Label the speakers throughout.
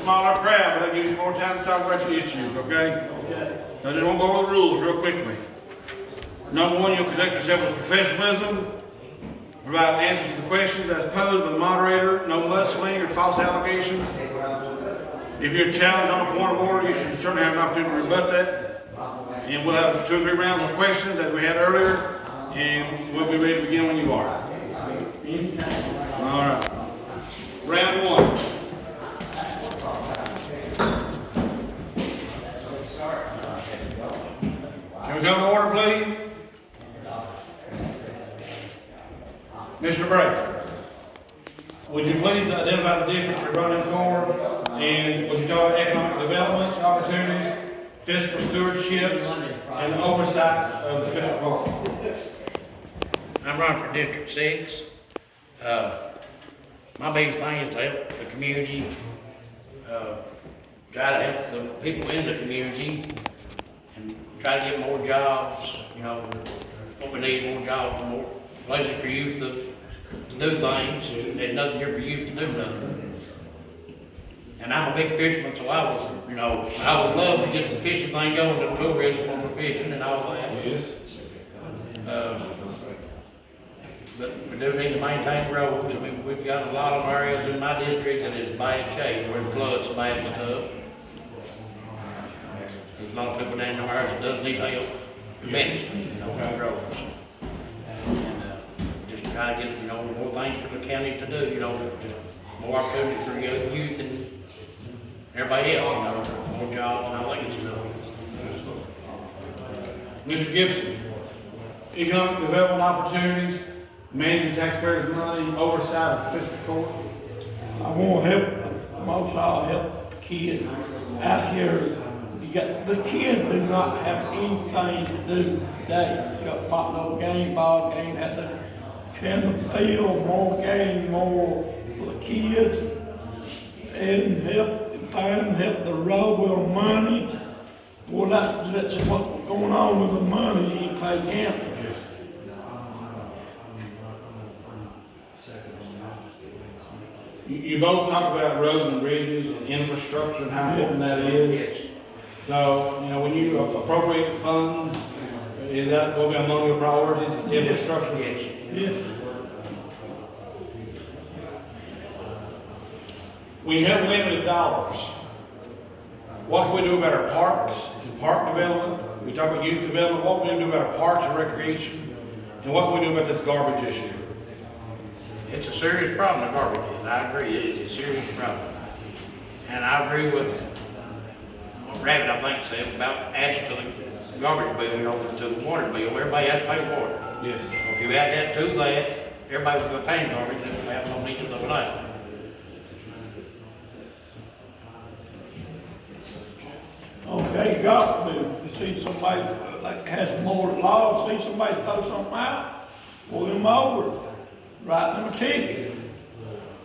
Speaker 1: smaller crowd, but that gives you more time to talk about your issues, okay?
Speaker 2: Okay.
Speaker 1: So I just want to go over the rules real quickly. Number one, you'll conduct yourself with professionalism, provide answers to the questions as posed by the moderator, no mudslinging or false allegations. If you're challenged on a point of order, you should certainly have an opportunity to rebut that. And we'll have 2 or 3 rounds of questions as we had earlier, and we'll be ready to begin when you are. All right. Round 1. Can we come to order, please? Mr. Bray, would you please identify the district you're running for, and would you talk about economic development, opportunities, fiscal stewardship, and the oversight of the fiscal policy?
Speaker 3: I'm running for District 6. My biggest thing is to help the community, try to help the people in the community, and try to get more jobs. You know, what we need, more jobs, more places for youth to do things. There's nothing here for youth to do nothing. And I'm a big fisherman, so I would love to get the fishing thing going, the tourism on the fishing and all that.
Speaker 1: Yes.
Speaker 3: But we do need to maintain roads. I mean, we've got a lot of areas in my district that is bad shape, where it floods bad and stuff. There's a lot of people down there that does need help eventually, on roads. And, just try to get, more things for the county to do, just more opportunities for youth and everybody else, more jobs and all that good stuff.
Speaker 1: Mr. Gibson, economic development opportunities, managing taxpayers' money, oversight of the fiscal court.
Speaker 2: I want to help, most of all help the kids out here. The kids do not have anything to do today. You got ball game, have to in the field, more game, more for the kids, and help the road with money. Well, that's what's going on with the money in Clay County.
Speaker 1: You both talk about roads and bridges and infrastructure and how important that is. So, when you appropriate funds, is that going to be among your priorities, infrastructure?
Speaker 3: Yes.
Speaker 2: Yes.
Speaker 1: When you have limited dollars, what can we do about our parks and park development? We talk about youth development. What can we do about our parks and recreation? And what can we do about this garbage issue?
Speaker 3: It's a serious problem, the garbage is. I agree, it is a serious problem. And I agree with what Rabbit, I think, said about adding to the garbage bill, to the water bill. Everybody has to pay water.
Speaker 1: Yes.
Speaker 3: So if you add that to that, everybody will be paying garbage, and we have no need to throw it out.
Speaker 2: Okay, God, you see somebody like has more law, see somebody throw something out, pull them over, write them a ticket.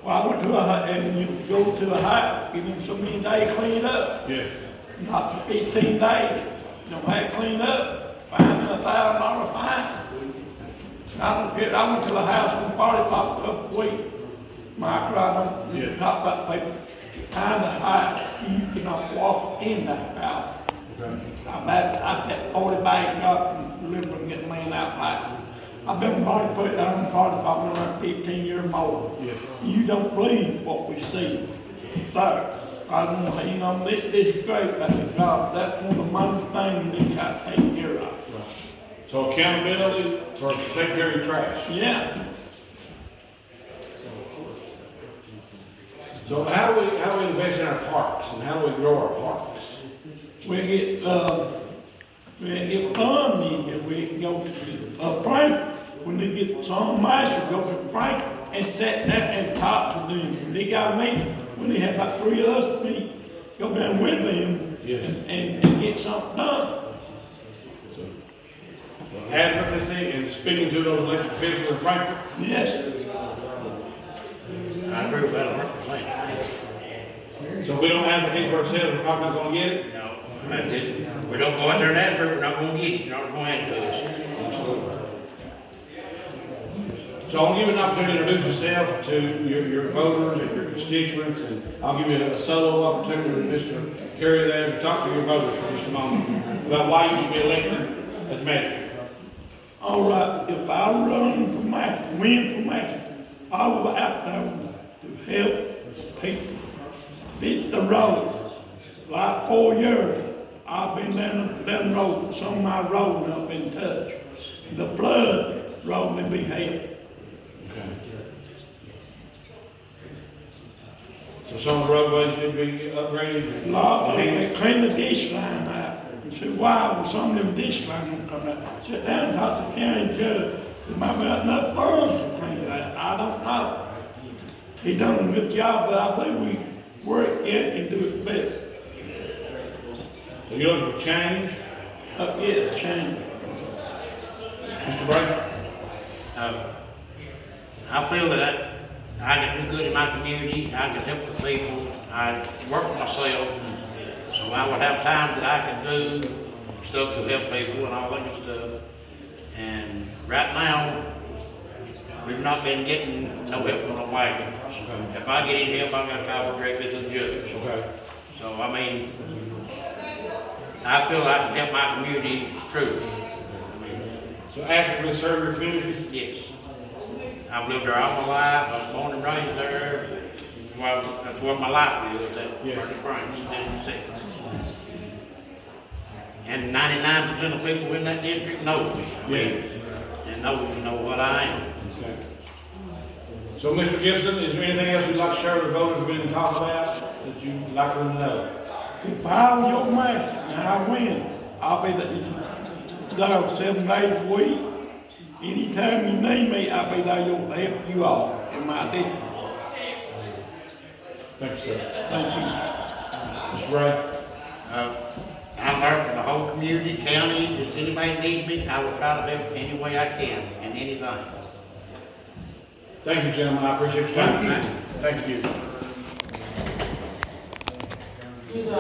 Speaker 2: Well, I went to and you go to a house, give them so many days cleaned up.
Speaker 1: Yes.
Speaker 2: Not 15 days, don't have it cleaned up, fine them $1,000 fine. I don't care, I went to a house in Party Pop a couple of weeks. My crowd,
Speaker 1: Yeah.
Speaker 2: talk about people behind the house, you cannot walk in the house.
Speaker 1: Okay.
Speaker 2: I got 40 bags up and deliver and get the man out the house. I've been party put on Party Pop around 15 years more.
Speaker 1: Yes.
Speaker 2: You don't believe what we see. So, I don't know, this is great about the job. That's one of the most things we need to take care of.
Speaker 1: So accountability for taking care of your trash.
Speaker 2: Yeah.
Speaker 1: So how do we invest in our parks and how do we grow our parks?
Speaker 2: We get funding, we can go to Frank, when they get some master, go to Frank and sit there and talk to them. They got me, when they have about 3 of us, we go down with them
Speaker 1: Yes.
Speaker 2: and get something done.
Speaker 1: Advocacy and speaking to those elected officials in Franklin.
Speaker 2: Yes.
Speaker 3: I agree with that 100%.
Speaker 1: So if we don't advocate for ourselves, we're probably not gonna get it.
Speaker 3: No, that's it. We don't go out there and advocate, we're not gonna get it, you're not gonna have to do it.
Speaker 1: So I'll give you an opportunity to introduce yourself to your voters and your constituents, and I'll give you a solo opportunity with Mr. Kerry there to talk to your voters for just a moment about why you should be elected as magistrate.
Speaker 2: All right, if I run for master, win for master, I will out there to help people fix the roads. Like 4 years, I've been down them roads, some of my roads have been touched. The flood road may be helped.
Speaker 1: Okay. So some of the roadways need to be upgraded?
Speaker 2: Lot, they clean the ditch line out. You say, why was some of them ditch lines gonna come out? Sit down and talk to the county judge. There might be enough funds to clean it out. I don't know. He done a good job, but I believe we work it and do it better.
Speaker 1: So you're looking for change?
Speaker 2: Yes, change.
Speaker 1: Mr. Bray?
Speaker 3: I feel that I can do good in my community, I can help the people, I work for myself, so I would have time that I can do stuff to help people and all that good stuff. And right now, we've not been getting no help from the wagons.
Speaker 1: Okay.
Speaker 3: If I get any help, I gotta call directly to the judge.
Speaker 1: Okay.
Speaker 3: So, I mean, I feel I can help my community truly.
Speaker 1: So actively serve your community?
Speaker 3: Yes. I've lived there all my life, I was born and raised there. Well, that's where my life is, at
Speaker 1: Yes.
Speaker 3: Burning Springs, in Tennessee. And 99% of people in that district know me.
Speaker 1: Yes.
Speaker 3: And know, you know what I am.
Speaker 1: Okay. So, Mr. Gibson, is there anything else you'd like to share with the voters we didn't talk about that you'd like for them to know?
Speaker 2: If I was your master and I win, I'll be there 7 days a week. Anytime you need me, I'll be there to help you all in my district.
Speaker 1: Thank you, sir.
Speaker 2: Thank you.
Speaker 1: Mr. Bray?
Speaker 3: I'm there for the whole community, county, if anybody needs me, I will try to help any way I can, in anything.
Speaker 1: Thank you, gentlemen, I appreciate your time.
Speaker 3: Thank you.
Speaker 1: Thank you.